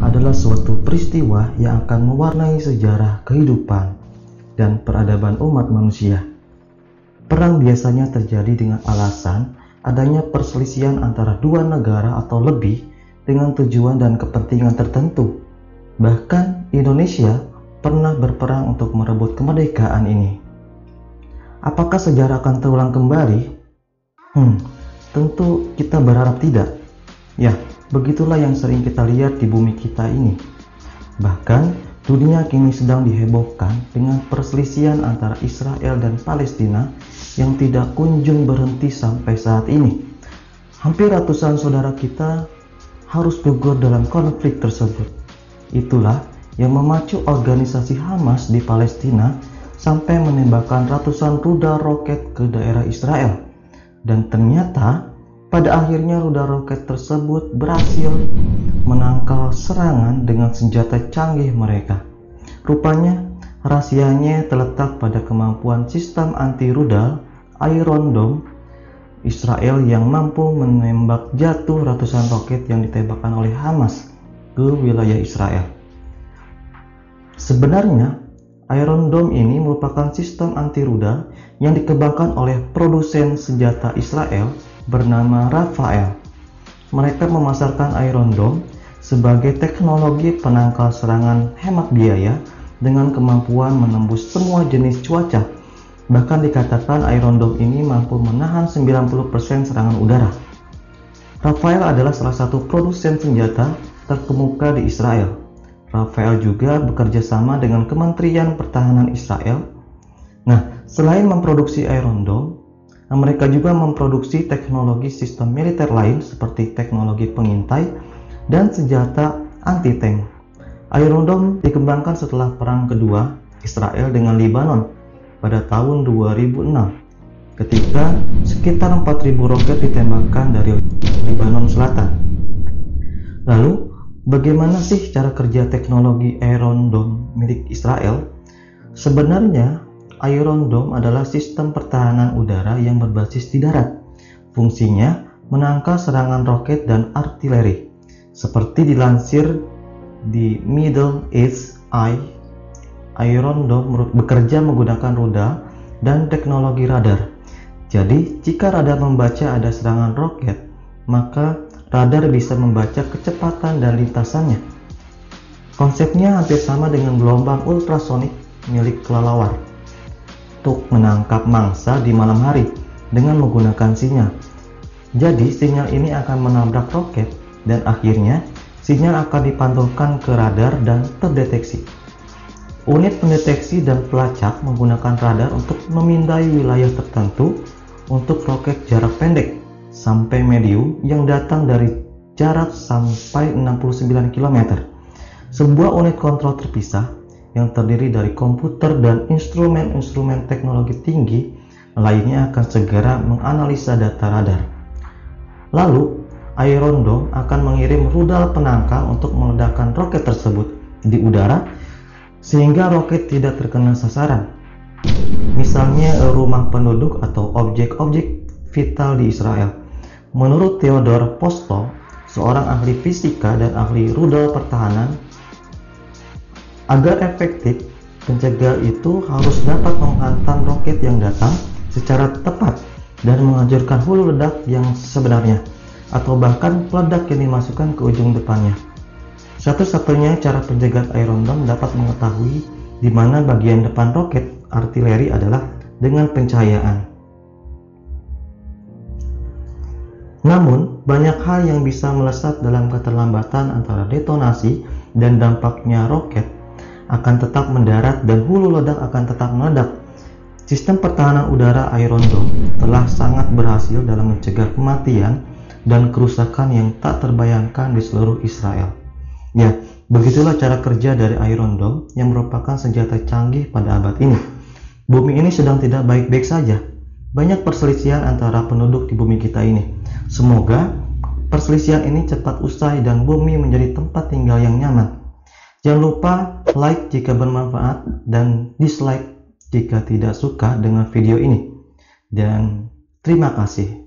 adalah suatu peristiwa yang akan mewarnai sejarah kehidupan dan peradaban umat manusia. Perang biasanya terjadi dengan alasan adanya perselisihan antara dua negara atau lebih dengan tujuan dan kepentingan tertentu. Bahkan Indonesia pernah berperang untuk merebut kemerdekaan ini. Apakah sejarah akan terulang kembali? Tentu kita berharap tidak. Ya, begitulah yang sering kita lihat di bumi kita ini. Bahkan dunia kini sedang dihebohkan dengan perselisihan antara Israel dan Palestina yang tidak kunjung berhenti sampai saat ini. Hampir ratusan saudara kita harus gugur dalam konflik tersebut. Itulah yang memacu organisasi Hamas di Palestina sampai menembakkan ratusan rudal roket ke daerah Israel. Dan ternyata pada akhirnya rudal roket tersebut berhasil menangkal serangan dengan senjata canggih mereka. Rupanya rahasianya terletak pada kemampuan sistem anti rudal Iron Dome Israel yang mampu menembak jatuh ratusan roket yang ditembakkan oleh Hamas ke wilayah Israel. Sebenarnya Iron Dome ini merupakan sistem anti rudal yang dikembangkan oleh produsen senjata Israel bernama Rafael. Mereka memasarkan Iron Dome sebagai teknologi penangkal serangan hemat biaya dengan kemampuan menembus semua jenis cuaca. Bahkan dikatakan Iron Dome ini mampu menahan 90% serangan udara. Rafael adalah salah satu produsen senjata terkemuka di Israel. Rafael juga bekerja sama dengan Kementerian Pertahanan Israel. Nah, selain memproduksi Iron Dome, mereka juga memproduksi teknologi sistem militer lain seperti teknologi pengintai dan senjata anti-tank. Iron Dome dikembangkan setelah Perang Kedua Israel dengan Lebanon pada tahun 2006, ketika sekitar 4.000 roket ditembakkan dari Lebanon Selatan. Lalu, bagaimana sih cara kerja teknologi Iron Dome milik Israel? Sebenarnya, Iron Dome adalah sistem pertahanan udara yang berbasis di darat. Fungsinya menangkal serangan roket dan artileri. Seperti dilansir di Middle East Eye, Iron Dome bekerja menggunakan rudal dan teknologi radar. Jadi, jika radar membaca ada serangan roket, maka radar bisa membaca kecepatan dan lintasannya. Konsepnya hampir sama dengan gelombang ultrasonik milik kelelawar untuk menangkap mangsa di malam hari dengan menggunakan sinyal. Jadi sinyal ini akan menabrak roket dan akhirnya sinyal akan dipantulkan ke radar dan terdeteksi. Unit pendeteksi dan pelacak menggunakan radar untuk memindai wilayah tertentu untuk roket jarak pendek sampai medium yang datang dari jarak sampai 69 km. Sebuah unit kontrol terpisah yang terdiri dari komputer dan instrumen-instrumen teknologi tinggi lainnya akan segera menganalisa data radar. Lalu, Iron Dome akan mengirim rudal penangkal untuk meledakkan roket tersebut di udara sehingga roket tidak terkena sasaran. Misalnya rumah penduduk atau objek-objek vital di Israel. Menurut Theodor Postol, seorang ahli fisika dan ahli rudal pertahanan, agar efektif, penjaga itu harus dapat menghantam roket yang datang secara tepat dan menghancurkan hulu ledak yang sebenarnya, atau bahkan peledak yang dimasukkan ke ujung depannya. Satu-satunya cara penjaga Iron Dome dapat mengetahui di mana bagian depan roket artileri adalah dengan pencahayaan. Namun, banyak hal yang bisa melesat dalam keterlambatan antara detonasi dan dampaknya roket akan tetap mendarat dan hulu ledak akan tetap meledak. Sistem pertahanan udara Iron Dome telah sangat berhasil dalam mencegah kematian dan kerusakan yang tak terbayangkan di seluruh Israel. Ya, begitulah cara kerja dari Iron Dome yang merupakan senjata canggih pada abad ini. Bumi ini sedang tidak baik-baik saja. Banyak perselisihan antara penduduk di bumi kita ini. Semoga perselisihan ini cepat usai dan bumi menjadi tempat tinggal yang nyaman. Jangan lupa like jika bermanfaat dan dislike jika tidak suka dengan video ini. Dan terima kasih.